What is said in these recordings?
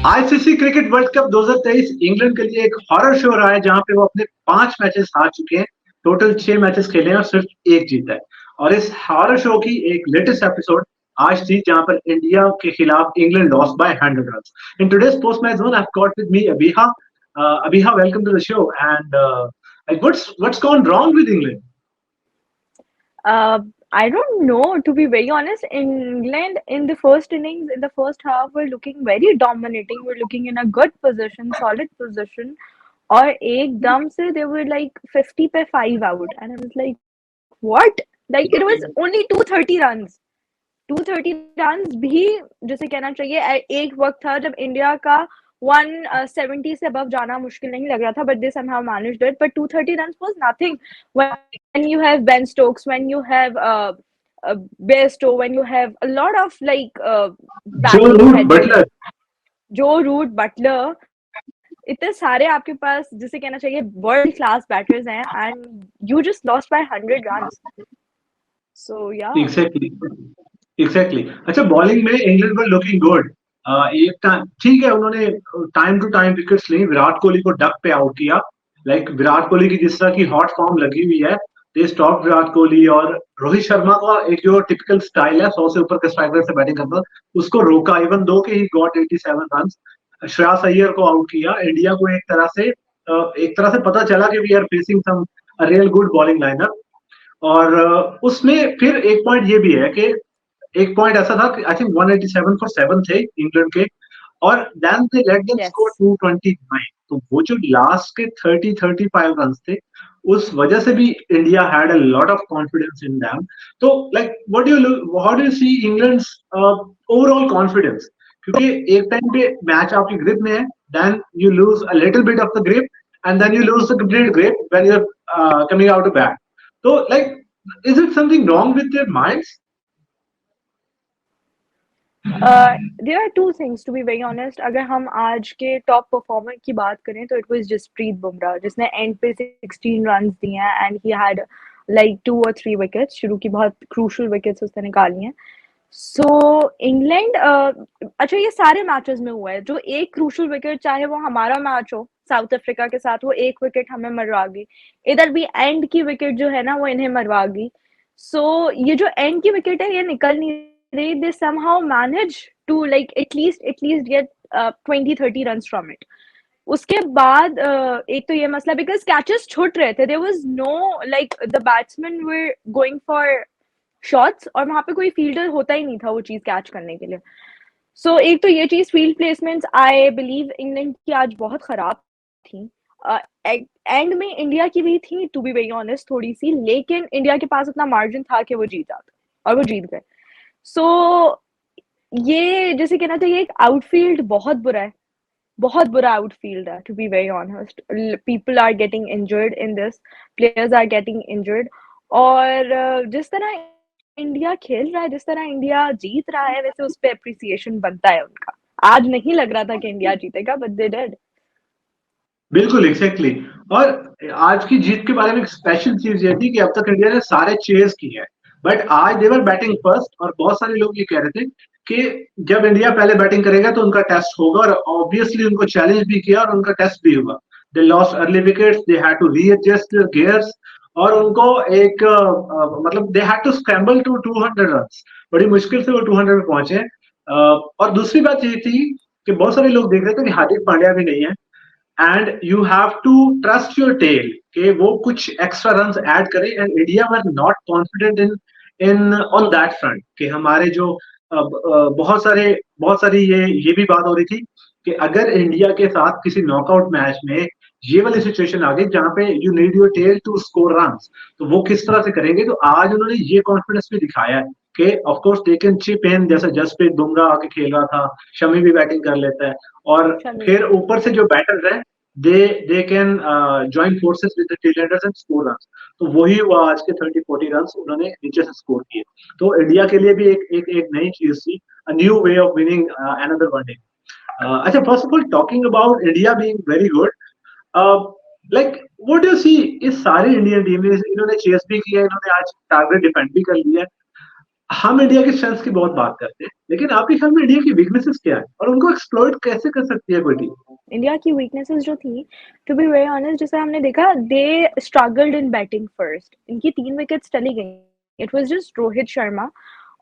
ICC cricket world cup 2023 England के लिए एक हॉरर शो रहा है जहां पे वो अपने 5 मैचेस हार चुके हैं। टोटल 6 मैचेस खेले हैं और सिर्फ एक जीता है। और इस हॉरर शो की एक लेटेस्ट एपिसोड आज थी जहां पर इंडिया के खिलाफ England loss by 100 run. In today's post match one I have got with me Abiha. Abiha, welcome to the show and like what's gone wrong with England? Uh, I don't know, to be very honest. England in the first innings, in the first half, were looking very dominating. We're looking in a good position, solid position. और एकदम से they were like 50 पे 5 out. And I was like, what? Like it was only 230 runs. 230 runs भी जैसे कहना चाहिए एक वक्त था जब इंडिया का 170 से above जाना मुश्किल नहीं लग रहा था, but they somehow managed it. But 230 runs was nothing when you have Ben Stokes, when you have Bairstow, when you have a lot of like Joe batting Root, headers, Butler. Joe Root, Butler, इतने सारे आपके पास जिसे कहना चाहिए world class batters हैं, and you just lost by 100 runs. So yeah. Exactly exactly. अच्छा, bowling में England were looking good. एक टाइम ठीक है, उन्होंने टाइम टू टाइम विकेट्स ली, विराट कोहली को डक पे आउट किया। लाइक विराट कोहली की जिस तरह की हॉट फॉर्म लगी हुई है, दे स्टॉप विराट कोहली। और रोहित शर्मा का एक जो टिपिकल स्टाइल है 100 से ऊपर के स्ट्राइक रेट से बैटिंग करना, उसको रोका। इवन दो के he got 87 run. Shreyas Iyer को आउट किया। इंडिया को एक तरह से पता चला कि we are facing some real good bowling lineup. और उसमें फिर एक पॉइंट ये भी है कि एक पॉइंट ऐसा था कि आई थिंक 187 फॉर 7 थे इंग्लैंड के, और then they let them score Yes. 229। तो वो जो लास्ट के 30-35 रन थे, उस वजह से भी India had a lot of confidence in them. तो like how do you see England's overall confidence? क्योंकि एक टाइम पे मैच आपकी ग्रिप में है, then you lose a little bit of the grip, and then you lose the complete grip when you are coming out to bat. तो like, is it something wrong with their minds? There are two things, to be very honest. अगर हम आज के top performer की बात करें तो it was Jasprit Bumrah, जिसने एंड पे 16 रन दिए हैं, and he had like 2 or 3 wickets. शुरू की बहुत क्रूशल विकेट्स उसने निकाली हैं। सो इंग्लैंड अच्छा, ये सारे मैचेस में हुआ है जो एक क्रूशल विकेट, चाहे वो हमारा मैच हो साउथ अफ्रीका के साथ, वो एक विकेट हमें मरवा गई। इधर भी एंड की विकेट जो है ना, वो इन्हें मरवा गई। सो ये जो एंड की विकेट है, ये निकल नहीं रही। दे somehow manage to like at least get 20-30 runs from it. उसके बाद एक तो ये मसला, बिकॉज कैचेस छूट रहे थे। There was no like the batsman were going for shots, और वहां पे कोई फील्डर होता ही नहीं था वो चीज कैच करने के लिए। सो एक तो ये चीज, field placements I believe England की आज बहुत खराब थी। एंड में इंडिया की भी थी, टू बी वेरी ऑनेस्ट, थोड़ी सी, लेकिन इंडिया के पास इतना मार्जिन था कि वो जीत जाता, और वो जीत गए। सो ये जैसे कहना चाहिए, एक आउटफील्ड बहुत बुरा है, बहुत बुरा आउटफील्ड है, to be very honest. People are getting injured in this, players are getting injured. और जिस तरह इंडिया खेल रहा है, जिस तरह इंडिया जीत रहा है, वैसे उस पर अप्रिसिएशन बनता है उनका। आज नहीं लग रहा था कि इंडिया जीतेगा, बट दे डिड। बिल्कुल एग्जैक्टली exactly। और आज की जीत के बारे में एक स्पेशल चीज ये थी कि अब तक इंडिया ने सारे चेज किए हैं, बट आज देवर बैटिंग फर्स्ट। और बहुत सारे लोग ये कह रहे थे कि जब इंडिया पहले बैटिंग करेगा तो उनका टेस्ट होगा, और ऑब्वियसली उनको चैलेंज भी किया और उनका टेस्ट भी हुआ। They lost early wickets, they had to readjust their gears, और उनको एक मतलब they had to scramble to 200 run. बड़ी मुश्किल से वो 200 पे पहुंचे। और दूसरी बात ये थी कि बहुत सारे लोग देख रहे थे कि हार्दिक पांड्या भी नहीं है, and you have to trust your tail कि वो कुछ एक्स्ट्रा रन्स ऐड करे। And India were not confident in in on that front कि हमारे जो बहुत सारी ये भी बात हो रही थी कि अगर इंडिया के साथ किसी नॉकआउट मैच में ये वाली सिचुएशन आ गई जहां पे you need your tail to score runs, तो वो किस तरह से करेंगे। तो आज उन्होंने ये कॉन्फिडेंस भी दिखाया है कि of course they can chip इन, जैसे जसप्रीत बुमराह आके खेल रहा था, शमी भी बैटिंग कर लेता है, और शमी फिर भी। ऊपर से जो बैटर्स हैं they can join forces with the tailenders and score runs. तो वही हुआ, आज के 30-40 रन्स उन्होंने नीचे से स्कोर किए। तो इंडिया के लिए भी एक नई चीज थी, a new way of winning another one day. अच्छा, first of all talking about India being very good, like what do you see इस सारी इंडियन टीम में? इन्होंने चेस भी किया, इन्होंने आज टारगेट डिफेंड भी कर लिया है। हम इंडिया के स्ट्रेंथ की बहुत बात करते हैं, लेकिन आपके ख्याल में इंडिया की वीकनेसेस क्या है और उनको एक्सप्लॉइट कैसे कर सकती है कोई टीम? इंडिया की वीकनेसेस जो थी, टू बी वेरी ऑनेस्ट, जैसे हमने देखा, they struggled in batting first. इनकी 3 विकेट्स चली गई। It was just Rohit Sharma,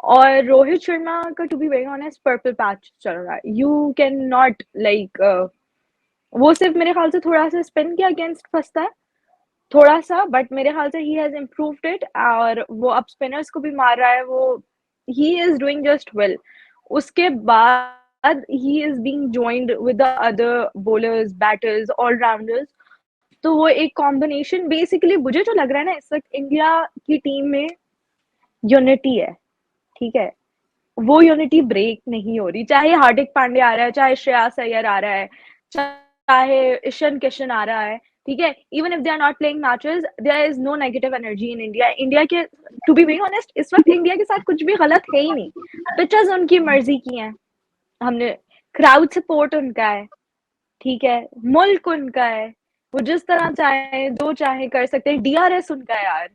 और रोहित शर्मा का to be very honest purple patch चल रहा है। यू कैन नॉट लाइक, वो सिर्फ मेरे ख्याल से थोड़ा सा स्पिन के अगेंस्ट फंसता है, थोड़ा सा, बट मेरे ख्याल से ही हैज इम्प्रूव्ड इट, और वो अब स्पिनर्स को भी मार रहा है। वो he is doing just well. उसके बाद he is being joined with the other bowlers, batters, allrounders. तो वो एक कॉम्बिनेशन, बेसिकली मुझे जो लग रहा है ना, इस वक्त इंडिया की टीम में यूनिटी है, ठीक है? वो यूनिटी ब्रेक नहीं हो रही, चाहे हार्दिक पांडे आ रहा है, चाहे श्रेयस अय्यर आ रहा है, चाहे ईशान किशन आ रहा है, ठीक है? Even if they are not playing matches, there is no negative energy in India. India के, टू बी वेरी ऑनेस्ट, इस वक्त इंडिया के साथ कुछ भी गलत है ही नहीं। पिचेस उनकी मर्जी की हैं, हमने क्राउड सपोर्ट उनका है, ठीक है? मुल्क उनका है, वो जिस तरह चाहे जो चाहे कर सकते हैं। डीआरएस उनका है यार,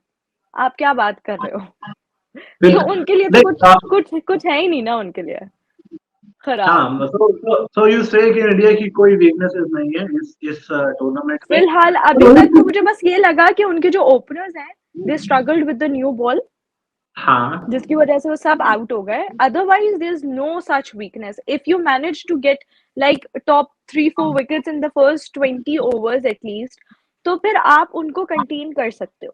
आप क्या बात कर रहे हो? फिर तो उनके लिए तो कुछ देख कुछ कुछ है ही नहीं ना उनके लिए खराब। हाँ, सो यू से कि इंडिया की कोई वीकनेसेस नहीं है इस टूर्नामेंट में। फिलहाल अभी तक तो मुझे बस ये लगा कि उनके जो ओपनर्स हैं, they struggled with the new ball, हाँ जिसकी वजह से वो सब आउट हो गए। Otherwise there is no such weakness. If you manage to get like top 3-4 wickets in the first 20 overs at least, तो फिर आप उनको कंटेन कर सकते हो।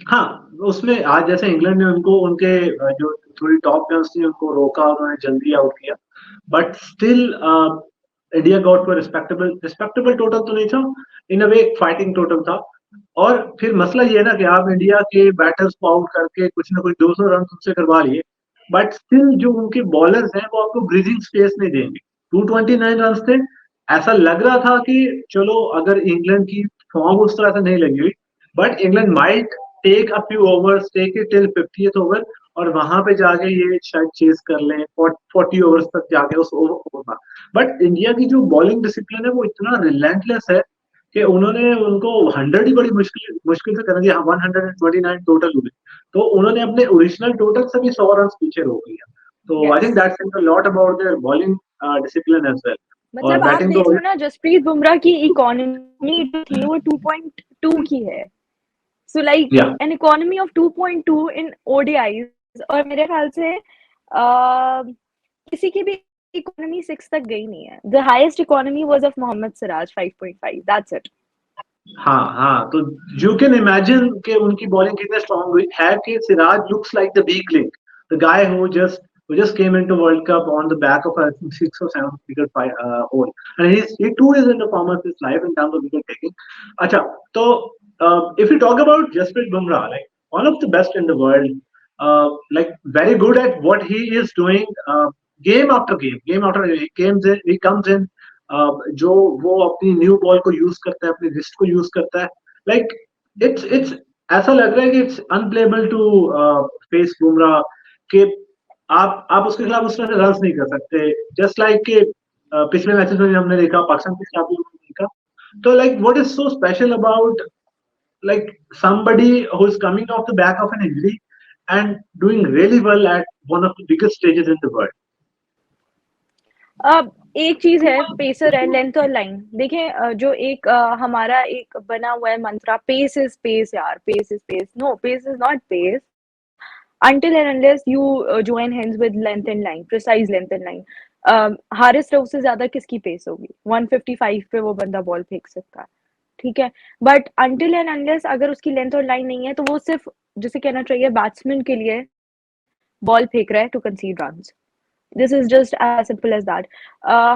हाँ, उसमें आज जैसे इंग्लैंड ने उनको उनके जो थोड़ी टॉप गन्स थी उनको रोका, उन्होंने जल्दी आउट किया, but still India got to respectable respectable total तो नहीं था, इन अ वे एक फाइटिंग टोटल था। और फिर मसला ये है ना कि आप इंडिया के बैटर्स को आउट करके कुछ ना कुछ 200 रन उनसे करवा लिए, बट स्टिल जो उनके बॉलर्स हैं वो आपको ब्रीजिंग स्पेस नहीं देंगे। 229 रन थे, ऐसा लग रहा था कि चलो अगर इंग्लैंड की फॉर्म उस तरह से नहीं लगी हुई, but England might take a few overs, take it till 50th over, और वहां पे जाके ये शायद चेस कर लें 40 ओवर्स तक जाके उस ओवर में। बट इंडिया की जो बॉलिंग डिसिप्लिन है वो इतना रिलेंटलेस है कि उन्होंने उनको 100 ही बड़ी मुश्किल मुश्किल से कर दिया। 129 टोटल हुए, तो उन्होंने अपने ओरिजिनल टोटल से भी 100 रन पीछे रोक लिया। तो I yes, think that's a lot about their bowling discipline as well. और मतलब आप बैटिंग देख तो लो ना, जसप्रीत बुमराह की इकोनॉमी जो थी वो 2.2 की है। सो लाइक या an economy of 2.2 in ODIs, और मेरे ख्याल से किसी की भी इकोनॉमी 6 तक गई नहीं है। The highest economy was of Mohammed Siraj 5.5, that's it. हाँ हाँ, तो यू कैन इमेजिन कि उनकी बॉलिंग कितने स्ट्रांग हुई है कि Siraj looks like the weak link, the guy who just came into World Cup on the back of a 6 or 7 wicket haul, and he too is in the form of his life in terms of wicket taking. अच्छा, तो if you talk about Jasprit Bumrah, like one of the best in the world, like very good at what he is doing, game after game, he comes in, जो वो अपनी new ball को use करता है, अपनी wrist को use करता है, लाइक इट्स ऐसा लग रहा है कि it's unplayable to face Bumrah, कि आप उसके खिलाफ उस तरह से रन नहीं कर सकते। जस्ट लाइक कि पिछले मैचेस में हमने देखा, पाकिस्तान के खिलाफ भी हमने देखा। तो like what is so special about like somebody who is coming off the back of an injury and doing really well at one of the biggest stages in the world? अब एक चीज है, पेसर है, length और line. देखें, जो एक हमारा एक बना हुआ है मंत्रा, पेस इज पेस यार, pace is pace. No, pace is not pace until and unless you join hands with length and line, precise length and line. Haris Rauf से ज्यादा किसकी पेस होगी? 155 पे वो बंदा बॉल फेंक सकता है, ठीक है? बट until and unless अगर उसकी लेंथ और लाइन नहीं है, तो वो सिर्फ, जिसे कहना चाहिए, बैट्समैन के लिए बॉल फेंक रहा है to concede runs. This is just as simple as that.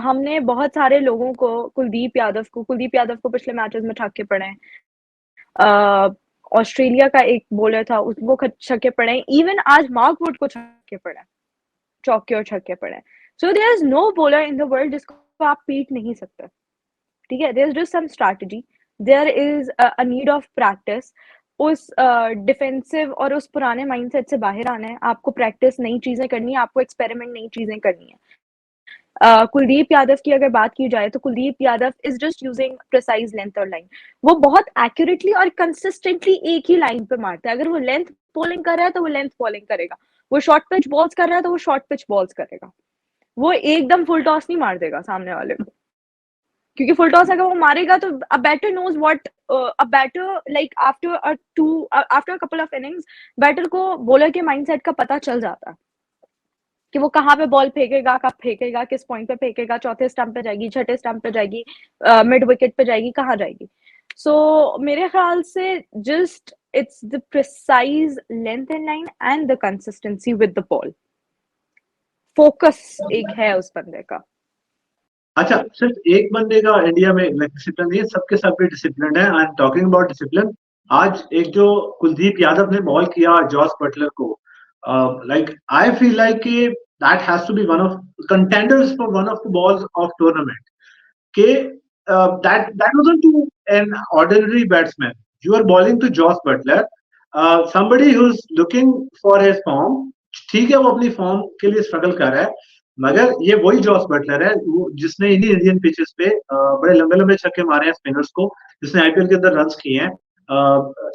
हमने बहुत सारे लोगों को, कुलदीप यादव को पिछले मैचेस में छक्के पड़े हैं। ऑस्ट्रेलिया का एक बॉलर था, उसको छक्के पड़े हैं। इवन आज मार्क वुड को छक्के पड़े हैं, चौके और छक्के पड़े हैं। So there is no bowler in the world जिसको आप पीट नहीं सकते, ठीक है? There is just some strategy, there is a need of practice. उस डिफेंसिव और उस पुराने माइंडसेट से बाहर आना है आपको, प्रैक्टिस, नई चीजें करनी है आपको, एक्सपेरिमेंट, नई चीजें करनी है। कुलदीप यादव की अगर बात की जाए, तो Kuldeep Yadav is just using precise length और लाइन। वो बहुत एक्यूरेटली और कंसिस्टेंटली एक ही लाइन पे मारता है। अगर वो लेंथ बॉलिंग कर रहा है तो वो लेंथ बॉलिंग करेगा, वो शॉर्ट पिच बॉल्स कर रहा है तो वो शॉर्ट पिच बॉल्स करेगा, वो एकदम फुल टॉस नहीं मार देगा सामने वाले को, क्योंकि फुल टॉस अगर वो मारेगा तो a batter knows what, a batter like after a couple of innings batter को बॉलर के माइंडसेट का पता चल जाता है कि वो कहाँ पे बॉल फेंकेगा, कब फेंकेगा, किस पॉइंट पे फेंकेगा, चौथे स्टंप पे जाएगी, छठे स्टंप पे जाएगी, मिड विकेट पे जाएगी, कहाँ जाएगी। सो मेरे ख्याल से just it's the precise length in line and the consistency with the ball, focus एक है उस बंदे का। अच्छा, सिर्फ एक बंदे का इंडिया में डिसिप्लिन नहीं है, सबके सब भी डिसिप्लिन है। I am talking about discipline. आज एक जो कुलदीप यादव ने बॉल किया जॉस बटलर को, like I feel like that has to be one of contenders for one of the balls of tournament के, that wasn't to an ordinary batsman. You are bowling to Josh Butler, somebody who's looking for his form. ठीक है, वो अपनी form के लिए struggle कर रहा है, मगर ये वही जॉस बटलर है जिसने इन्हीं इंडियन पिचेस पे बड़े लंबे लंबे छक्के मारे हैं स्पिनर्स को, जिसने आईपीएल के अंदर रन्स किए हैं।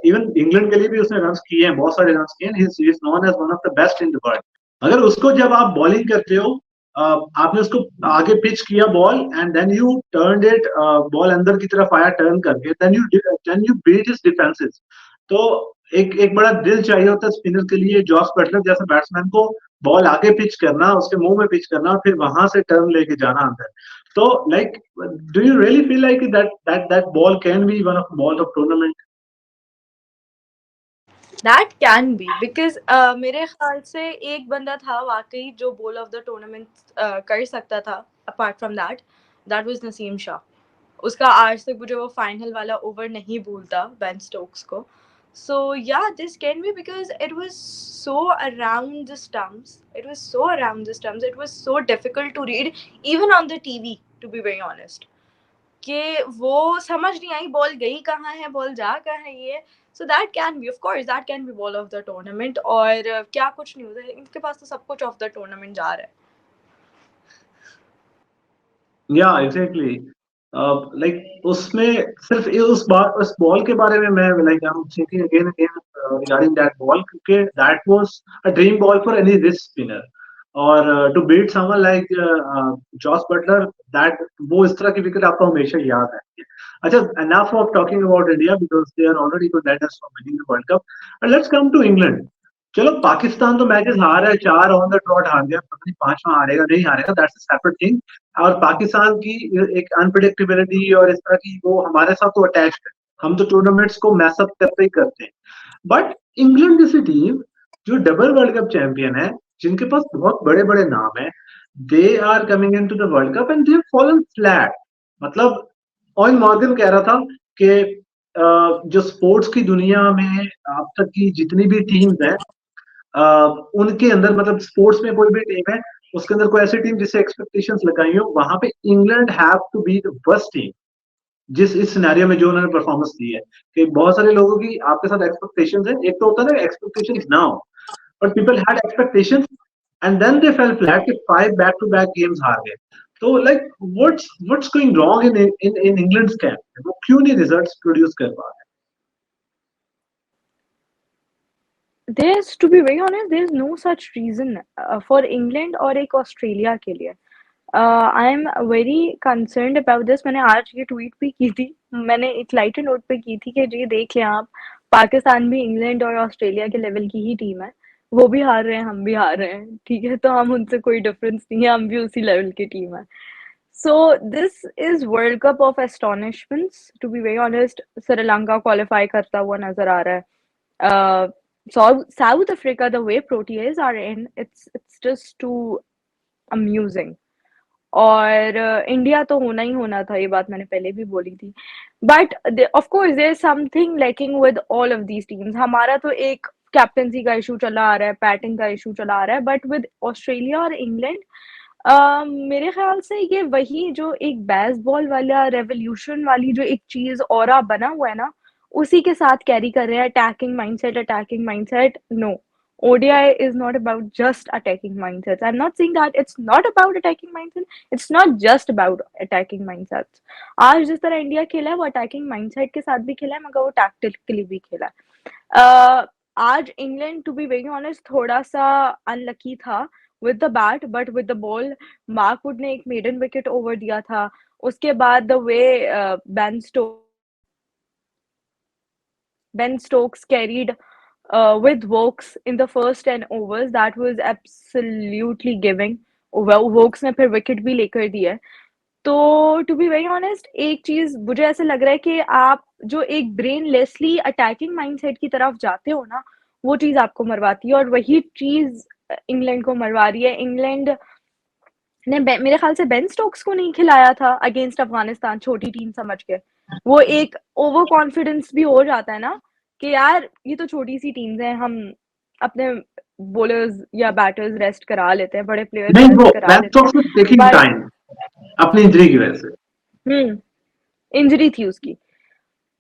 इवन इंग्लैंड के लिए भी उसने रन्स किए हैं, बहुत सारे रन्स किए हैं। He is known as one of the best in the world. अगर उसको जब आप बॉलिंग करते हो, आपने उसको आगे पिच किया ball and then you turn it, ball अंदर की तरफ आया टर्न करके, then you beat his defences. तो एक एक बड़ा दिल चाहिए होता है स्पिनर के लिए, जॉस बटलर जैसे बैट्समैन को बॉल आगे पिच करना, उसके मुंह में पिच करना, फिर वहां से टर्न लेके जाना अंदर। तो like, do you really feel like that ball can be one of ball of tournament? That can be because मेरे ख्याल से एक बंदा था वाकई जो बॉल ऑफ द टूर्नामेंट कर सकता था, apart from that that was Naseem Shah. उसका आज तक मुझे वो फाइनल वाला ओवर नहीं भूलता बेन स्टोक्स को। So yeah this can be because it was so around the stumps, it was so around the stumps, it was so difficult to read even on the TV, to be very honest, कि वो समझ नहीं eye ball गई कहाँ है, ball जा कहाँ है ये। So that can be, of course that can be ball of the tournament. और क्या कुछ नहीं होता है, इनके पास तो सब कुछ ऑफ द टूर्नामेंट जा रहा है। या एग्जैक्टली, लाइक उसमें सिर्फ उस बॉल के बारे में मैं like I am thinking again again regarding that ball, क्योंकि that was a dream ball for any wrist spinner. और to beat someone like Jos Buttler, that वो इस तरह की विकेट आपको हमेशा याद है। अच्छा, enough of talking about India because they are already contenders for winning the World Cup. And let's come to England. चलो, पाकिस्तान तो मैचेस हार रहा है, 4 ऑन द ट्रॉट हार गया, पता नहीं 5वां हारेगा नहीं हारेगा, दैट्स अ सेपरेट थिंग। और पाकिस्तान की एक अनप्रिडिक्टेबिलिटी और इस तरह की, वो हमारे साथ तो अटैच है। हम तो टूर्नामेंट्स को मैसअप करते ही करते हैं। बट इंग्लैंड जैसी टीम जो डबल वर्ल्ड कप चैंपियन है, जिनके पास बहुत बड़े बड़े नाम है, they are coming in to the world cup and they fallen flat. मतलब ऑयन मॉर्गन कह रहा था कि जो स्पोर्ट्स की दुनिया में अब तक की जितनी भी टीम्स हैं, उनके अंदर, मतलब स्पोर्ट्स में कोई भी टीम है, उसके अंदर कोई ऐसी टीम जिससे एक्सपेक्टेशंस लगाई हो, वहां पे England have to be the worst team. जिस इस सिनेरियो में जो उन्होंने परफॉर्मेंस दी है, कि बहुत सारे लोगों की आपके साथ एक्सपेक्टेशंस है। एक तो होता है ना एक्सपेक्टेशंस ना हो, but people had expectations and then they fell flat कि 5 बैक टू बैक गेम्स हार गए। तो like what's going wrong in in in England's camp? वो क्यों नहीं रिजल्ट्स प्रोड्यूस कर पा रहे? There's, to be very honest, there's no such reason for England और एक ऑस्ट्रेलिया के लिए। I am very concerned about this. मैंने आज ये ट्वीट भी की थी, मैंने एक लाइटर नोट पे की थी कि जी देख लें आप, पाकिस्तान भी इंग्लैंड और ऑस्ट्रेलिया के लेवल की ही टीम है, वो भी हार रहे हैं, हम भी हार रहे हैं, ठीक है, तो हम उनसे कोई डिफरेंस नहीं है, हम भी उसी लेवल की टीम है। So this is world cup of astonishments, to be very honest. Sri Lanka qualify करता हुआ नजर आ रहा है। South Africa, the way Proteas are in, it's just too amusing. और इंडिया तो होना ही होना था, ये बात मैंने पहले भी बोली थी। But of course there is something lacking with all of these teams. हमारा तो एक कैप्टनसी का इशू चला आ रहा है, बैटिंग का इशू चला आ रहा है, बट विद ऑस्ट्रेलिया और इंग्लैंड मेरे ख्याल से ये वही जो एक बेसबॉल वाला रेवोल्यूशन वाली जो एक चीज ऑरा बना हुआ है ना, उसी के साथ कैरी कर रहे हैं। Attacking mindset, attacking mindset, no, ODI is not about just attacking mindsets. I'm not saying that it's not about attacking mindsets. It's not just about attacking mindsets. आज जिस तरह इंडिया खेला है वो अटैकिंग माइंडसेट के साथ भी खेला है, मगर वो टैक्टिकली भी खेला है। आज England to be very honest थोड़ा सा अनलकी था with the bat, but with the ball Mark Wood ने एक मेडन विकेट ओवर दिया था। उसके बाद the way Ben Stokes carried with Vokes in the first 10 overs, that was absolutely giving. Vokes ने फिर विकेट भी लेकर दिया है। तो टू बी वेरी ऑनेस्ट एक चीज मुझे ऐसे लग रहा है कि आप जो एक ब्रेनलेसली अटैकिंग माइंडसेट की तरफ जाते हो ना, वो चीज आपको मरवाती है, और वही चीज इंग्लैंड को मरवा रही है। इंग्लैंड ने मेरे ख्याल से बेन स्टोक्स को नहीं खिलाया था अगेंस्ट अफगानिस्तान, छोटी टीम समझ के। वो एक ओवर कॉन्फिडेंस भी हो जाता है ना कि यार ये तो छोटी सी टीम्स हैं, हम अपने बॉलर्स या बैटर्स रेस्ट करा लेते हैं, बड़े प्लेयर्स नहीं, वो रेस्ट करा बेन लेते हैं। स्टोक्स टेकिंग बट टाइम अपनी इंजरी की वजह से। इंजरी थी उसकी,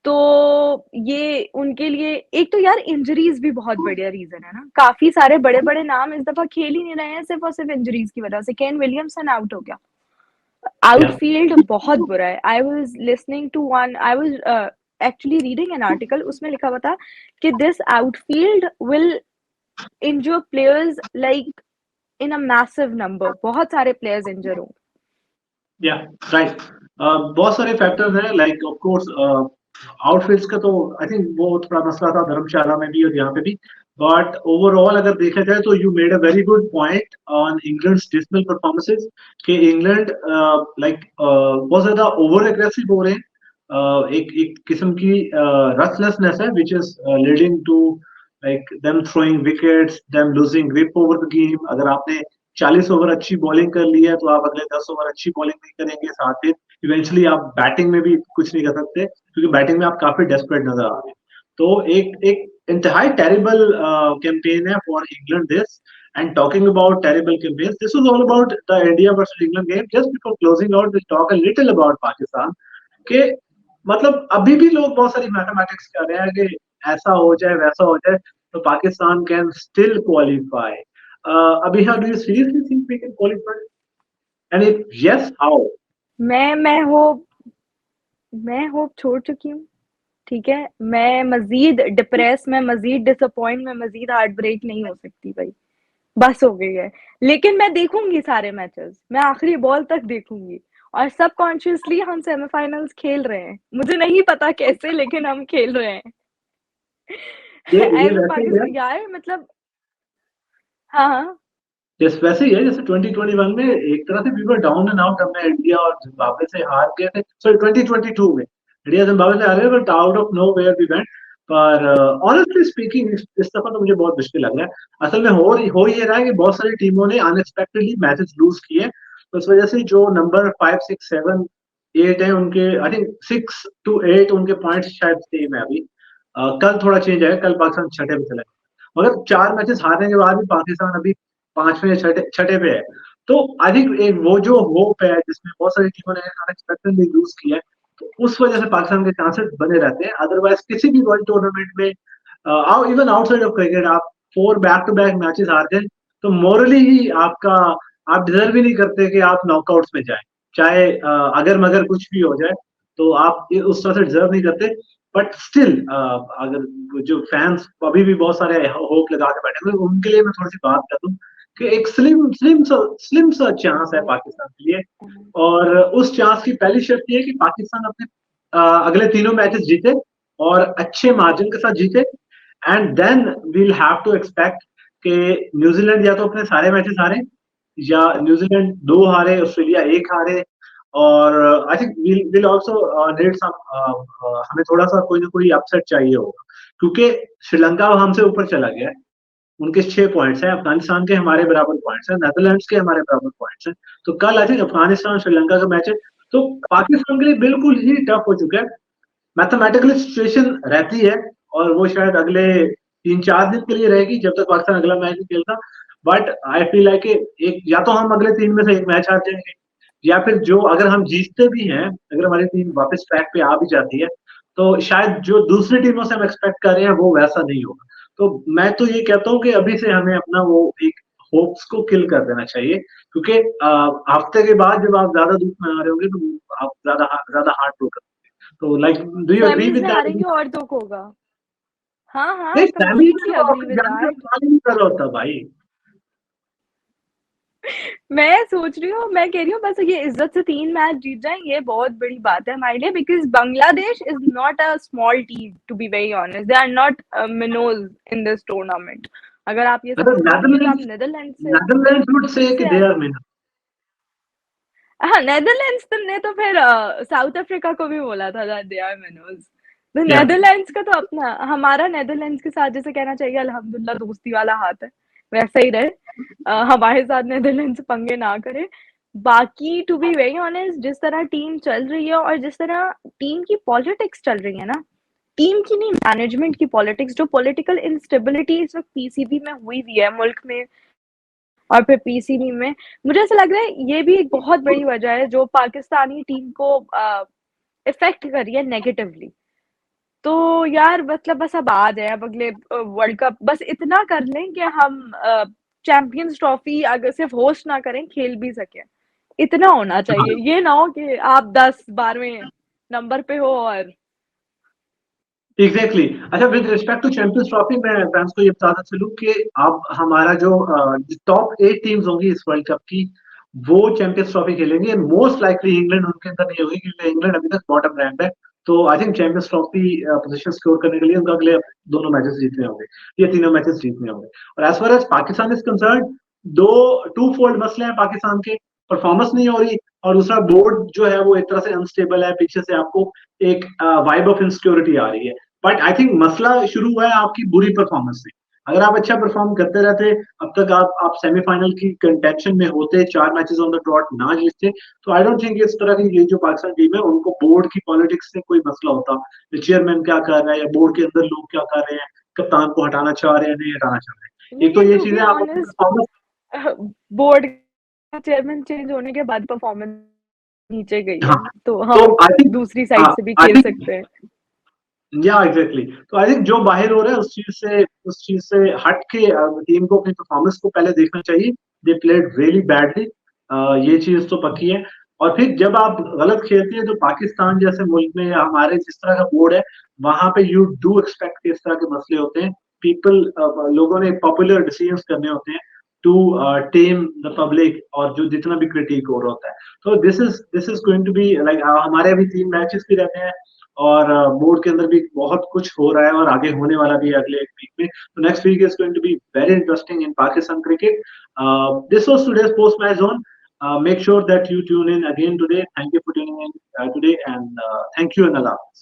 तो ये उनके लिए एक तो यार इंजरीज भी बहुत बढ़िया रीजन है ना। काफी सारे बड़े बड़े नाम इस दफा खेल ही नहीं रहे हैं सिर्फ और सिर्फ इंजरीज की वजह से। केन विलियमसन आउट हो गया, Yeah. आउटफील्ड बहुत बुरा है। I was listening to one, I was actually reading an article, उसमें लिखा हुआ था कि this outfield will injure players like in a massive number, बहुत सारे प्लेयर्स इंजर होंगे। या राइट, बहुत सारे फैक्टर्स हैं, लाइक ऑफ कोर्स आउटफील्ड्स का तो आई थिंक वो थोड़ा मसला था धर्मशाला में भी और यहाँ पे भी। बट ओवरऑल अगर देखा जाए तो you made a very good point on England's dismal performances कि इंग्लैंड लाइक बहुत ज्यादा ओवर एग्रेसिव हो रहे हैं। एक एक किस्म की रथलेसनेस है which is leading to like them throwing wickets, them losing grip over the game. अगर आपने 40 ओवर अच्छी बॉलिंग कर ली है तो आप अगले 10 ओवर अच्छी बॉलिंग नहीं करेंगे, साथ ही इवेंचुअली आप बैटिंग में भी कुछ नहीं कर सकते क्योंकि बैटिंग में आप काफी डेस्परेट नजर आ रहे हैं। तो एक इंतहाई टेरिबल कैंपेन है for England this. And talking about terrible campaign, this was all about the India versus England game. Just before closing out we talk a little about Pakistan के मतलब अभी भी लोग बहुत सारी मैथमेटिक्स कर रहे हैं कि ऐसा हो जाए वैसा हो जाए तो Pakistan can still qualify. Abhiha, do you seriously think we can qualify? And if yes, how? मैं होप छोड़ चुकी हूँ, ठीक है। मैं मजीद डिप्रेस, मैं मजीद डिसअपॉइंट, मैं मजीद हार्ट ब्रेक नहीं हो सकती भाई, बस हो गई है। लेकिन मैं देखूंगी सारे मैचेस, मैं आखिरी बॉल तक देखूंगी, और सबकॉन्शियसली हम सेमीफाइनल्स खेल रहे हैं, मुझे नहीं पता कैसे लेकिन हम खेल रहे हैं। ये एज अ वैसे ही है, पाकिस्तान यार मतलब, हाँ हाँ जैसे वैसे ही है जैसे 2021 में एक तरह से we were down and out. हमने इंडिया और जिम्बाब्वे से हार गए थे, सॉरी 2022 में इंडिया जिम्बाब्वे से हारे, but out of nowhere we went. पर ऑनेस्टली स्पीकिंग इस दफा तो मुझे बहुत मुश्किल लग रहा है। असल में हो ये रहा है कि बहुत सारी टीमों ने अनएक्सपेक्टेडली मैचेस लूज किए, तो इस वजह से जो नंबर 5, 6, 7, 8 है उनके, आई थिंक 6 to 8 उनके पॉइंट्स शायद सेम है अभी। कल थोड़ा चेंज है, कल पाकिस्तान छठे पे चला गया, मगर 4 मैचेस हारने के बाद भी पाकिस्तान अभी पांचवें या छठे छठे पे है। तो आई थिंक एक वो जो होप है जिसमें बहुत सारी टीमों ने अनएक्सपेक्टेडली लूज किया है, तो उस वजह से पाकिस्तान के चांसेस बने रहते हैं। अदरवाइज किसी भी वर्ल्ड टूर्नामेंट में इवन आउटसाइड ऑफ क्रिकेट आप 4 बैक-टू-बैक मैचेस हारते हैं तो मोरली ही आपका, आप डिजर्व ही नहीं करते कि आप नॉकआउट्स में जाएं, चाहे अगर मगर कुछ भी हो जाए तो आप उस तरह से डिजर्व नहीं करते। बट स्टिल अगर जो फैंस अभी भी बहुत सारे होप लगा के बैठे हुए, उनके लिए मैं थोड़ी सी बात कर दूं कि एक स्लिम सा चांस है पाकिस्तान के लिए। और उस चांस की पहली शर्त ये है कि पाकिस्तान अपने अगले तीनों मैचेस जीते और अच्छे मार्जिन के साथ जीते। And then we'll have to expect कि न्यूजीलैंड या तो अपने सारे मैचेस हारे, या न्यूजीलैंड 2 हारे, ऑस्ट्रेलिया 1 हारे। और I think will also need some, हमें थोड़ा सा कोई ना कोई अपसेट चाहिए होगा क्योंकि श्रीलंका हमसे ऊपर चला गया है। उनके 6 पॉइंट्स हैं, अफगानिस्तान के हमारे बराबर पॉइंट्स हैं, नेदरलैंड्स के हमारे बराबर पॉइंट्स हैं। तो कल आई थिंक अफगानिस्तान श्रीलंका का मैच है, तो पाकिस्तान के लिए बिल्कुल ही टफ हो चुका है। मैथमेटिकली सिचुएशन रहती है और वो शायद अगले 3-4 दिन के लिए रहेगी जब तक पाकिस्तान अगला मैच नहीं खेलता। बट आई फील लाइक एक या तो हम अगले 3 में से एक मैच हार जाएंगे, या फिर जो अगर हम जीतते भी हैं, अगर हमारी टीम वापस ट्रैक पे आ भी जाती है तो शायद जो दूसरी टीमों से हम एक्सपेक्ट कर रहे हैं वो वैसा नहीं होगा। तो मैं तो ये कहता हूँ कि अभी से हमें अपना वो एक होप्स को किल कर देना चाहिए, क्योंकि हफ्ते के बाद जब आप ज्यादा दुख में आ रहे होंगे तो आप ज्यादा हार्ट ब्रोकन। तो लाइक डू यू एग्री सेमीज विद में दैट? हारेंगे और दुख होगा। हाँ, हाँ, नहीं, सैमी कंप्लीटली तो एग्री अपने विद जान का दैट। सवाल ही नहीं कर रहा होता भाई। मैं सोच रही हूँ, मैं कह रही हूँ बस ये इज्जत से 3 मैच जीत जाएँ, ये बहुत बड़ी बात है हमारे लिए, because Bangladesh is not a small team to be very honest, they are not minnows in this tournament. अगर आप ये मतलब समझते हो, बिकॉज़ आप नीदरलैंड से नेदरलैंड्स वुड से कि से दे आर विनर। हाँ, नीदरलैंड्स ने तो फिर साउथ अफ्रीका को भी बोला था दैट दे आर मिनोज। तो या नीदरलैंड्स का तो अपना, हमारा नीदरलैंड्स के साथ जैसे कहना चाहिए अल्हम्दुलिल्लाह दोस्ती वाला हाथ है, वैसा ही रहे। हमारे साथ नीदरलैंड्स पंगे ना करे। बाकी टू बी वेरी ऑनेस्ट, जिस तरह टीम चल रही है और जिस तरह टीम की पॉलिटिक्स चल रही है ना, टीम की नहीं, मैनेजमेंट की पॉलिटिक्स, जो पॉलिटिकल इंस्टेबिलिटी इस वक्त पीसीबी में हुई हुई है मुल्क में और फिर पीसीबी में, मुझे ऐसा लग रहा है ये भी एक बहुत बड़ी वजह है जो पाकिस्तानी टीम को इफेक्ट कर रही है नेगेटिवली। तो यार मतलब बस अब आ जाए, अब अगले वर्ल्ड कप बस इतना कर लें कि हम चैंपियंस ट्रॉफी अगर सिर्फ होस्ट ना करें, खेल भी सकें, इतना होना चाहिए। ये ना हो कि आप 10-12वें नंबर पे हो और एग्जैक्टली। अच्छा, with respect to champions trophy, मैं फैंस को ये बताता चलूं कि अब हमारा जो टॉप 8 टीम्स होंगी इस वर्ल्ड कप की, वो चैंपियंस ट्रॉफी खेलेंगे। एंड मोस्ट लाइकली इंग्लैंड उनके अंदर नहीं होगी, क्योंकि इंग्लैंड अभी तक बॉटम रैंक है। तो I think champions trophy position secure करने के लिए उनको अगले दोनों मैचेस जीतने होंगे, ये तीनों मैचेस जीतने होंगे। और as far as Pakistan is concern, दो टू फोल्ड मसले हैं पाकिस्तान के। परफॉर्मेंस नहीं हो रही, और दूसरा बोर्ड जो है वो एक तरह से अनस्टेबल है, पीछे से आपको एक वाइब ऑफ इनसिक्योरिटी आ रही है। बट आई थिंक मसला शुरू हुआ है आपकी बुरी परफॉर्मेंस से। अगर आप अच्छा परफॉर्म करते रहते, अब तक आप सेमीफाइनल की कंटेंशन में होते, 4 मैचेस ऑन द ट्रॉट ना जीतते, तो आई डोंट थिंक इस तरह की ये जो पाकिस्तान टीम है उनको बोर्ड की पॉलिटिक्स से कोई मसला होता। चेयरमैन क्या कर रहा है या बोर्ड के अंदर लोग क्या कर रहे हैं, कप्तान को हटाना चाह रहे हैं नहीं हटाना चाह रहे हैं, एक तो नहीं, ये टू बी चीजें आप अपनी ऑनेस्ट परफॉर्मेंस। बोर्ड का चेयरमैन चेंज होने के बाद परफॉर्मेंस नीचे गई है, हाँ, तो तो हम आई थिंक, दूसरी हाँ साइड से भी आई खेल थिंक, सकते हैं। या एग्जैक्टली। तो आई थिंक जो बाहर हो रहा है उस चीज से हट के टीम को अपनी परफॉर्मेंस को पहले देखना चाहिए। दे प्लेड रियली बैडली, ये चीज तो पक्की है। और फिर जब आप गलत खेलते हैं तो पाकिस्तान जैसे मुल्क में या हमारे जिस तरह का बोर्ड है, वहां पे यू डू एक्सपेक्ट कि इस तरह के मसले होते हैं। पीपल, लोगों ने पॉपुलर डिसीजंस करने होते हैं टू टेम द पब्लिक, और जो जितना भी क्रिटिक हो रहा होता है। तो this is going to be like, हमारे अभी 3 मैचेस भी रहते हैं, और बोर्ड के अंदर भी बहुत कुछ हो रहा है और आगे होने वाला भी है अगले एक वीक में। तो next week is going to be very interesting in Pakistan cricket. This was today's post match zone. Make sure that you tune in again today. Thank you for tuning in today, and thank you and Allah Hafiz.